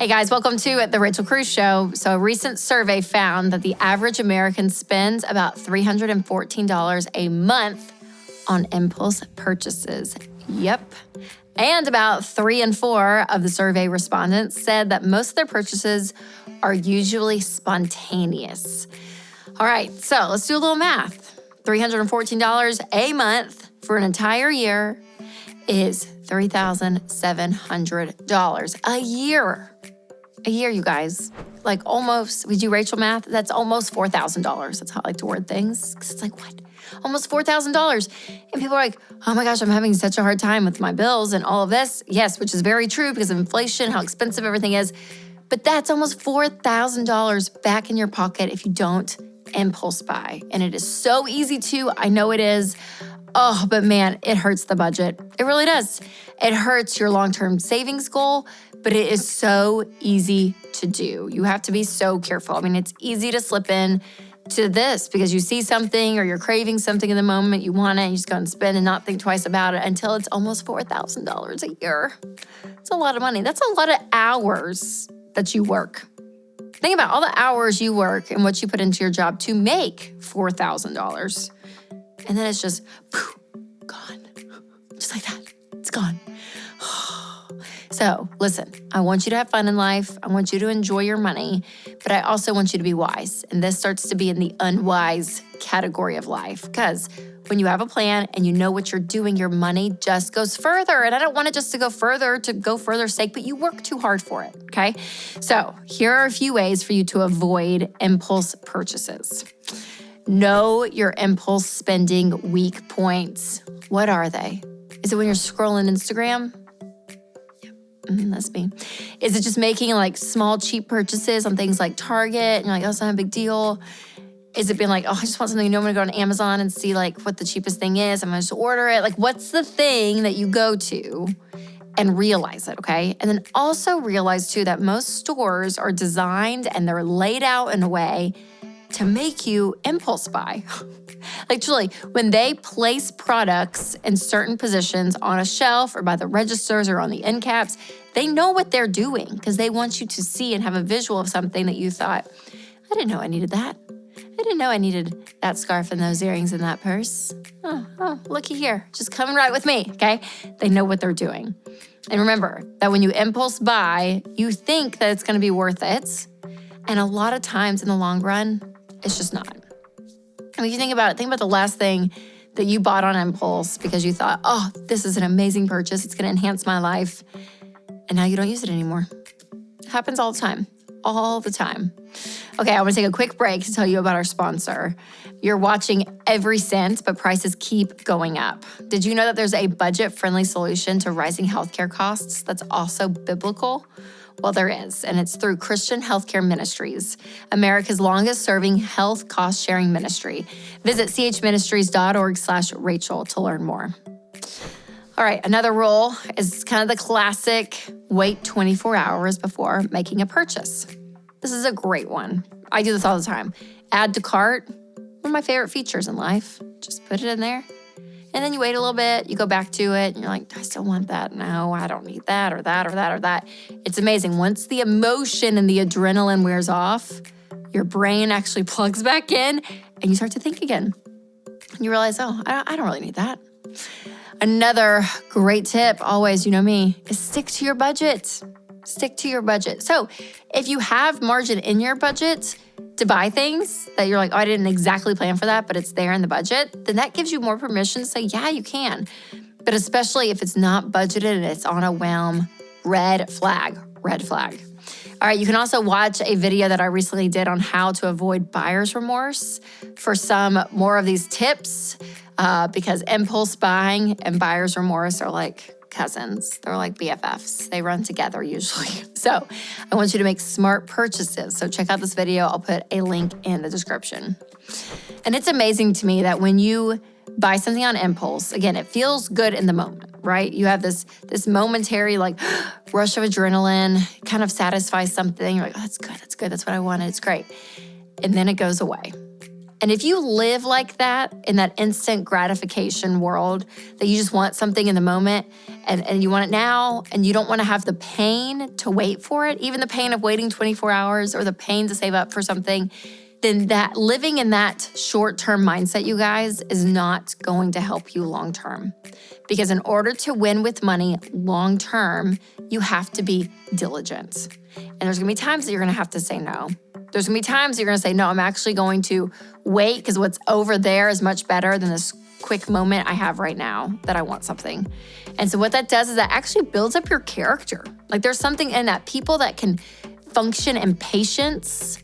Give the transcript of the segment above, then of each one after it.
Hey guys, welcome to the Rachel Cruze Show. So a recent survey found that the average American spends about $314 a month on impulse purchases. Yep. And about 3 in 4 of the survey respondents said that most of their purchases are usually spontaneous. All right, so let's do a little math. $314 a month for an entire year is $3,700 a year. A year, you guys. Like almost, we do Rachel math, that's almost $4,000. That's how I like to word things. Because it's like, what? Almost $4,000. And people are like, oh my gosh, I'm having such a hard time with my bills and all of this. Yes, which is very true because of inflation, how expensive everything is. But that's almost $4,000 back in your pocket if you don't impulse buy. And it is so easy to, I know it is. Oh, but man, it hurts the budget. It really does. It hurts your long-term savings goal, but it is so easy to do. You have to be so careful. I mean, it's easy to slip in to this because you see something or you're craving something in the moment, you want it, and you just go and spend and not think twice about it until it's almost $4,000 a year. It's a lot of money. That's a lot of hours that you work. Think about all the hours you work and what you put into your job to make $4,000. And then it's just poof, gone. Just like that. It's gone. So listen, I want you to have fun in life. I want you to enjoy your money, but I also want you to be wise. And this starts to be in the unwise category of life because when you have a plan and you know what you're doing, your money just goes further. And I don't want it just to go further's sake, but you work too hard for it, okay? So here are a few ways for you to avoid impulse purchases. Know your impulse spending weak points. What are they? Is it when you're scrolling Instagram? Yep, that's me. Is it just making like small, cheap purchases on things like Target and you're like, oh, it's not a big deal? Is it being like, oh, I just want something, I'm gonna go on Amazon and see like what the cheapest thing is. I'm gonna just order it. Like what's the thing that you go to and realize it, okay? And then also realize too that most stores are designed and they're laid out in a way to make you impulse buy. Like truly, when they place products in certain positions on a shelf or by the registers or on the end caps, they know what they're doing because they want you to see and have a visual of something that you thought, I didn't know I needed that. I didn't know I needed that scarf and those earrings and that purse. Oh, looky here, just coming right with me, okay? They know what they're doing. And remember that when you impulse buy, you think that it's gonna be worth it. And a lot of times in the long run, it's just not. I mean, if you think about the last thing that you bought on impulse because you thought, oh, this is an amazing purchase. It's going to enhance my life. And now you don't use it anymore. It happens all the time. All the time. Okay, I want to take a quick break to tell you about our sponsor. You're watching every cent, but prices keep going up. Did you know that there's a budget-friendly solution to rising healthcare costs that's also biblical? Well, there is, and it's through Christian Healthcare Ministries, America's longest-serving health cost-sharing ministry. Visit chministries.org/Rachel to learn more. All right, another rule is kind of the classic wait 24 hours before making a purchase. This is a great one. I do this all the time. Add to cart, one of my favorite features in life. Just put it in there. And then you wait a little bit, you go back to it, and you're like, I still want that. No, I don't need that or that or that or that. It's amazing. Once the emotion and the adrenaline wears off, your brain actually plugs back in and you start to think again. And you realize, oh, I don't really need that. Another great tip, always, you know me, is stick to your budget. Stick to your budget. So if you have margin in your budget to buy things that you're like, oh, I didn't exactly plan for that, but it's there in the budget, then that gives you more permission to say, yeah, you can. But especially if it's not budgeted and it's on a whim, red flag. All right, you can also watch a video that I recently did on how to avoid buyer's remorse for some more of these tips because impulse buying and buyer's remorse are like cousins. They're like BFFs. They run together usually. So I want you to make smart purchases. So check out this video. I'll put a link in the description. And it's amazing to me that when you buy something on impulse, again, it feels good in the moment, right? You have this momentary like rush of adrenaline, kind of satisfies something. You're like, oh, that's good. That's what I wanted. It's great. And then it goes away. And if you live like that in that instant gratification world, that you just want something in the moment and you want it now, and you don't want to have the pain to wait for it, even the pain of waiting 24 hours or the pain to save up for something, then that living in that short-term mindset, you guys, is not going to help you long-term. Because in order to win with money long-term, you have to be diligent. And there's gonna be times that you're gonna have to say no. There's gonna be times you're gonna say, no, I'm actually going to wait because what's over there is much better than this quick moment I have right now that I want something. And so what that does is that actually builds up your character. Like there's something in that people that can function in patience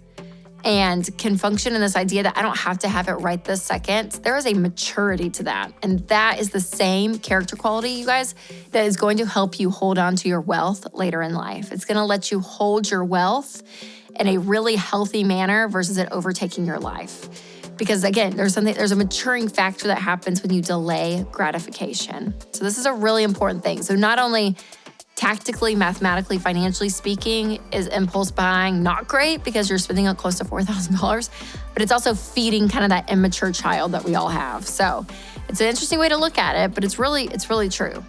and can function in this idea that I don't have to have it right this second. There is a maturity to that. And that is the same character quality, you guys, that is going to help you hold on to your wealth later in life. It's gonna let you hold your wealth in a really healthy manner versus it overtaking your life. Because again, there's a maturing factor that happens when you delay gratification. So this is a really important thing. So not only tactically, mathematically, financially speaking, is impulse buying not great because you're spending up close to $4,000, but it's also feeding kind of that immature child that we all have. So it's an interesting way to look at it, but it's really true.